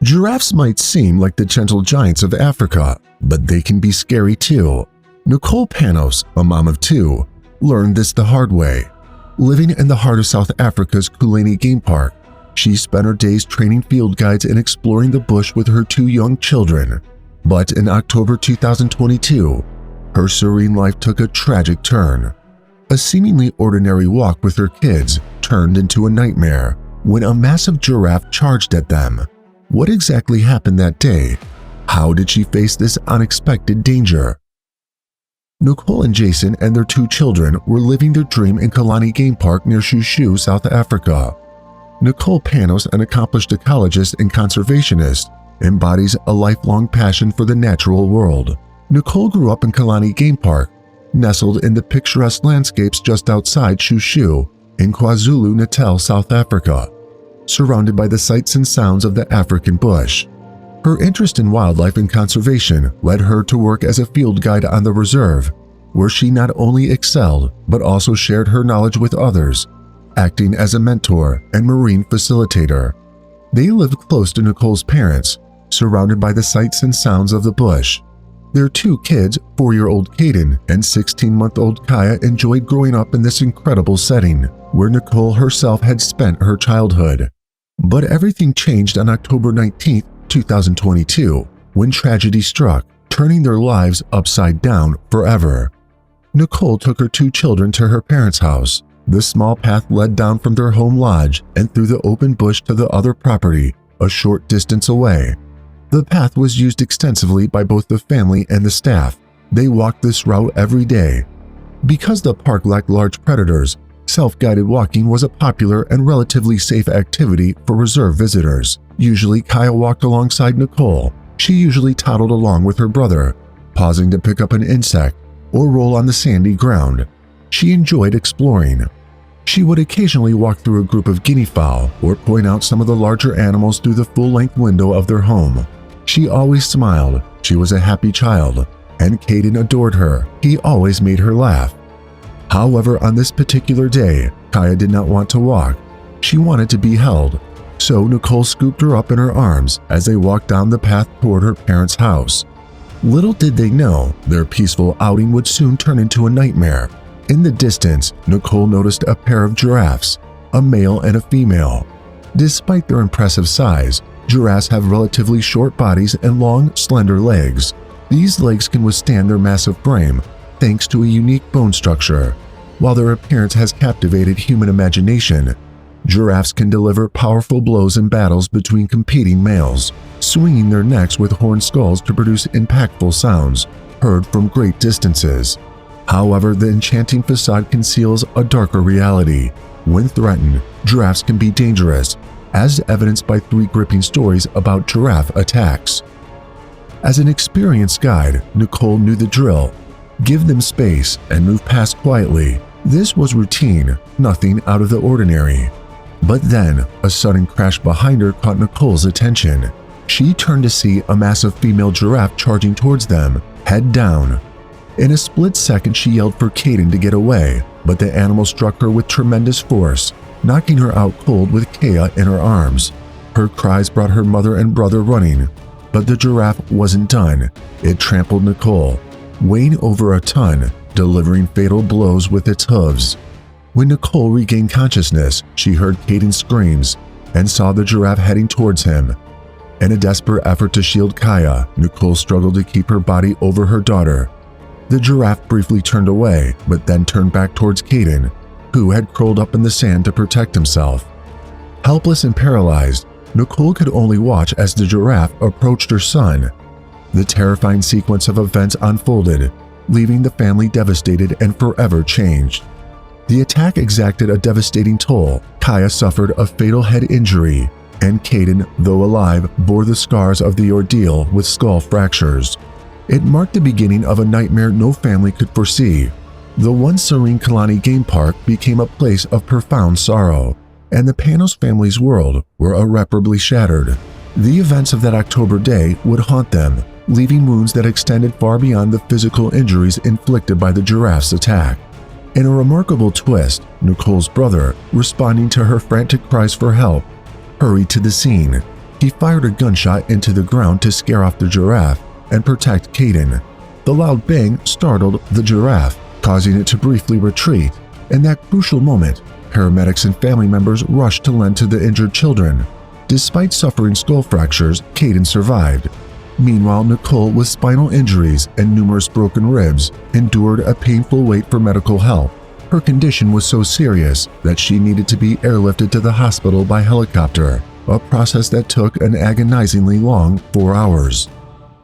Giraffes might seem like the gentle giants of Africa, but they can be scary too. Nicole Panos, a mom of two, learned this the hard way. Living in the heart of South Africa's Kuleni game park, she spent her days training field guides and exploring the bush with her two young children. But in October 2022, her serene life took a tragic turn. A seemingly ordinary walk with her kids turned into a nightmare when a massive giraffe charged at them. What exactly happened that day? How did she face this unexpected danger? Nicole and Jason and their two children were living their dream in Kuleni Game Park near Shushu, South Africa. Nicole Panos, an accomplished ecologist and conservationist, embodies a lifelong passion for the natural world. Nicole grew up in Kuleni Game Park, nestled in the picturesque landscapes just outside Shushu in KwaZulu-Natal, South Africa, surrounded by the sights and sounds of the African bush. Her interest in wildlife and conservation led her to work as a field guide on the reserve, where she not only excelled but also shared her knowledge with others, acting as a mentor and marine facilitator. They lived close to Nicole's parents, surrounded by the sights and sounds of the bush. Their two kids, 4-year-old Caden and 16-month-old Kaya, enjoyed growing up in this incredible setting, where Nicole herself had spent her childhood. But everything changed on October 19, 2022, when tragedy struck, turning their lives upside down forever. Nicole took her two children to her parents' house. The small path led down from their home lodge and through the open bush to the other property, a short distance away. The path was used extensively by both the family and the staff. They walked this route every day. Because the park lacked large predators, self-guided walking was a popular and relatively safe activity for reserve visitors. Usually, Kaya walked alongside Nicole. She usually toddled along with her brother, pausing to pick up an insect or roll on the sandy ground. She enjoyed exploring. She would occasionally walk through a group of guinea fowl or point out some of the larger animals through the full-length window of their home. She always smiled. She was a happy child, and Caden adored her. He always made her laugh. However, on this particular day, Kaya did not want to walk. She wanted to be held, so Nicole scooped her up in her arms as they walked down the path toward her parents' house. Little did they know, their peaceful outing would soon turn into a nightmare. In the distance, Nicole noticed a pair of giraffes, a male and a female. Despite their impressive size, giraffes have relatively short bodies and long, slender legs. These legs can withstand their massive frame, thanks to a unique bone structure. While their appearance has captivated human imagination, giraffes can deliver powerful blows in battles between competing males, swinging their necks with horned skulls to produce impactful sounds heard from great distances. However, the enchanting facade conceals a darker reality. When threatened, giraffes can be dangerous, as evidenced by 3 gripping stories about giraffe attacks. As an experienced guide, Nicole knew the drill: give them space and move past quietly. This was routine, nothing out of the ordinary. But then, a sudden crash behind her caught Nicole's attention. She turned to see a massive female giraffe charging towards them, head down. In a split second, she yelled for Caden to get away, but the animal struck her with tremendous force, knocking her out cold with Kaya in her arms. Her cries brought her mother and brother running, but the giraffe wasn't done. It trampled Nicole, weighing over a ton, delivering fatal blows with its hooves. When Nicole regained consciousness, she heard Caden's screams and saw the giraffe heading towards him. In a desperate effort to shield Kaya, Nicole struggled to keep her body over her daughter. The giraffe briefly turned away, but then turned back towards Caden, who had curled up in the sand to protect himself. Helpless and paralyzed, Nicole could only watch as the giraffe approached her son. The terrifying sequence of events unfolded, leaving the family devastated and forever changed. The attack exacted a devastating toll. Kaya suffered a fatal head injury, and Caden, though alive, bore the scars of the ordeal with skull fractures. It marked the beginning of a nightmare no family could foresee. The once serene Kuleni Game Park became a place of profound sorrow, and the Panos family's world were irreparably shattered. The events of that October day would haunt them, leaving wounds that extended far beyond the physical injuries inflicted by the giraffe's attack. In a remarkable twist, Nicole's brother, responding to her frantic cries for help, hurried to the scene. He fired a gunshot into the ground to scare off the giraffe and protect Caden. The loud bang startled the giraffe, causing it to briefly retreat. In that crucial moment, paramedics and family members rushed to lend to the injured children. Despite suffering skull fractures, Caden survived. Meanwhile, Nicole, with spinal injuries and numerous broken ribs, endured a painful wait for medical help. Her condition was so serious that she needed to be airlifted to the hospital by helicopter, a process that took an agonizingly long 4 hours.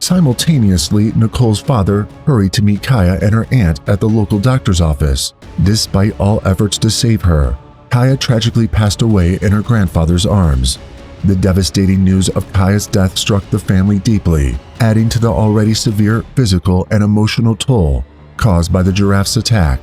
Simultaneously, Nicole's father hurried to meet Kaya and her aunt at the local doctor's office. Despite all efforts to save her, Kaya tragically passed away in her grandfather's arms. The devastating news of Kaya's death struck the family deeply, adding to the already severe physical and emotional toll caused by the giraffe's attack.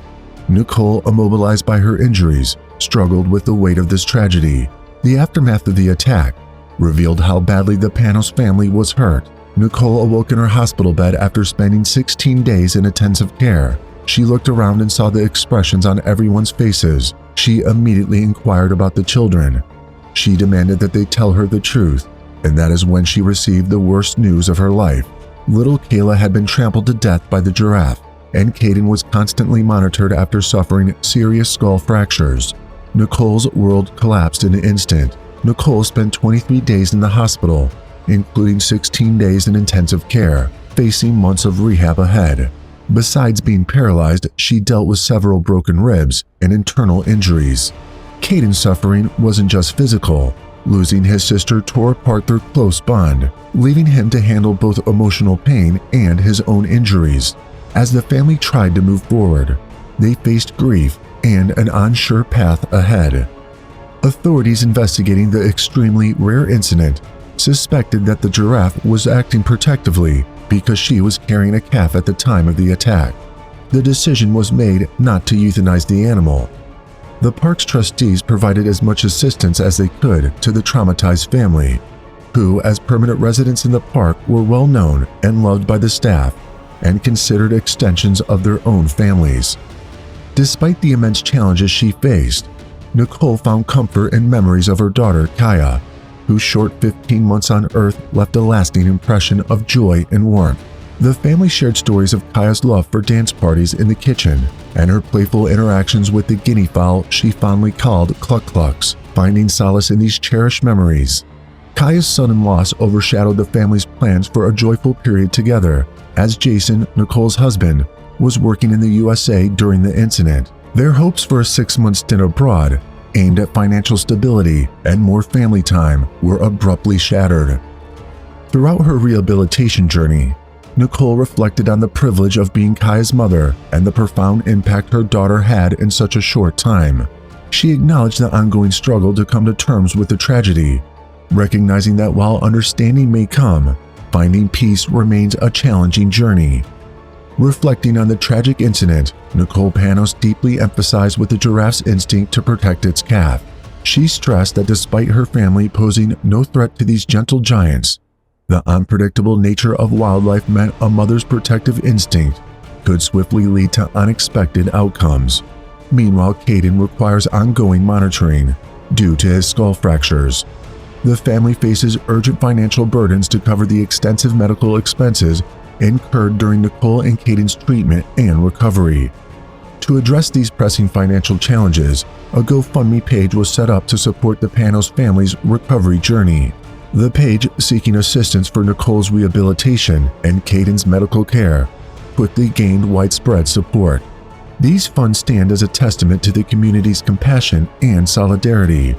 Nicole, immobilized by her injuries, struggled with the weight of this tragedy. The aftermath of the attack revealed how badly the Panos family was hurt. Nicole awoke in her hospital bed after spending 16 days in intensive care. She looked around and saw the expressions on everyone's faces. She immediately inquired about the children. She demanded that they tell her the truth, and that is when she received the worst news of her life. Little Kayla had been trampled to death by the giraffe, and Caden was constantly monitored after suffering serious skull fractures. Nicole's world collapsed in an instant. Nicole spent 23 days in the hospital, including 16 days in intensive care, facing months of rehab ahead. Besides being paralyzed, she dealt with several broken ribs and internal injuries. Caden's suffering wasn't just physical. Losing his sister tore apart their close bond, leaving him to handle both emotional pain and his own injuries. As the family tried to move forward, they faced grief and an unsure path ahead. Authorities investigating the extremely rare incident suspected that the giraffe was acting protectively because she was carrying a calf at the time of the attack. The decision was made not to euthanize the animal. The park's trustees provided as much assistance as they could to the traumatized family, who, as permanent residents in the park, were well known and loved by the staff and considered extensions of their own families. Despite the immense challenges she faced, Nicole found comfort in memories of her daughter, Kaya, whose short 15 months on Earth left a lasting impression of joy and warmth. The family shared stories of Kaya's love for dance parties in the kitchen and her playful interactions with the guinea fowl she fondly called Cluck-Clucks, finding solace in these cherished memories. Kaya's sudden loss overshadowed the family's plans for a joyful period together, as Jason, Nicole's husband, was working in the USA during the incident. Their hopes for a 6-month stint abroad, aimed at financial stability and more family time, were abruptly shattered. Throughout her rehabilitation journey, Nicole reflected on the privilege of being Kaya's mother and the profound impact her daughter had in such a short time. She acknowledged the ongoing struggle to come to terms with the tragedy, recognizing that while understanding may come, finding peace remains a challenging journey. Reflecting on the tragic incident, Nicole Panos deeply emphasized with the giraffe's instinct to protect its calf. She stressed that despite her family posing no threat to these gentle giants, the unpredictable nature of wildlife meant a mother's protective instinct could swiftly lead to unexpected outcomes. Meanwhile, Caden requires ongoing monitoring due to his skull fractures. The family faces urgent financial burdens to cover the extensive medical expenses incurred during Nicole and Caden's treatment and recovery. To address these pressing financial challenges, a GoFundMe page was set up to support the Panos family's recovery journey. The page, seeking assistance for Nicole's rehabilitation and Caden's medical care, quickly gained widespread support. These funds stand as a testament to the community's compassion and solidarity,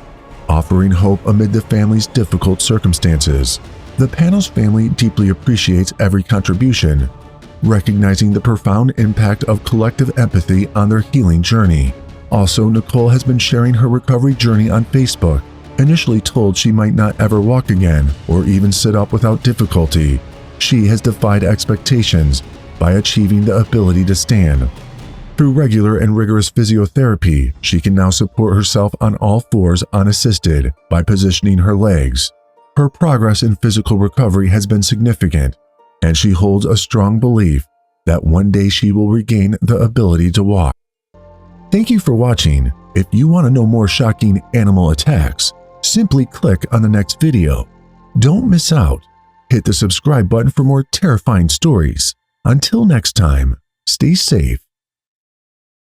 offering hope amid the family's difficult circumstances. The Panos family deeply appreciates every contribution, recognizing the profound impact of collective empathy on their healing journey. Also, Nicole has been sharing her recovery journey on Facebook. Initially told she might not ever walk again or even sit up without difficulty, she has defied expectations by achieving the ability to stand. Through regular and rigorous physiotherapy, she can now support herself on all fours unassisted by positioning her legs. Her progress in physical recovery has been significant, and she holds a strong belief that one day she will regain the ability to walk. Thank you for watching. If you want to know more shocking animal attacks, simply click on the next video. Don't miss out. Hit the subscribe button for more terrifying stories. Until next time, stay safe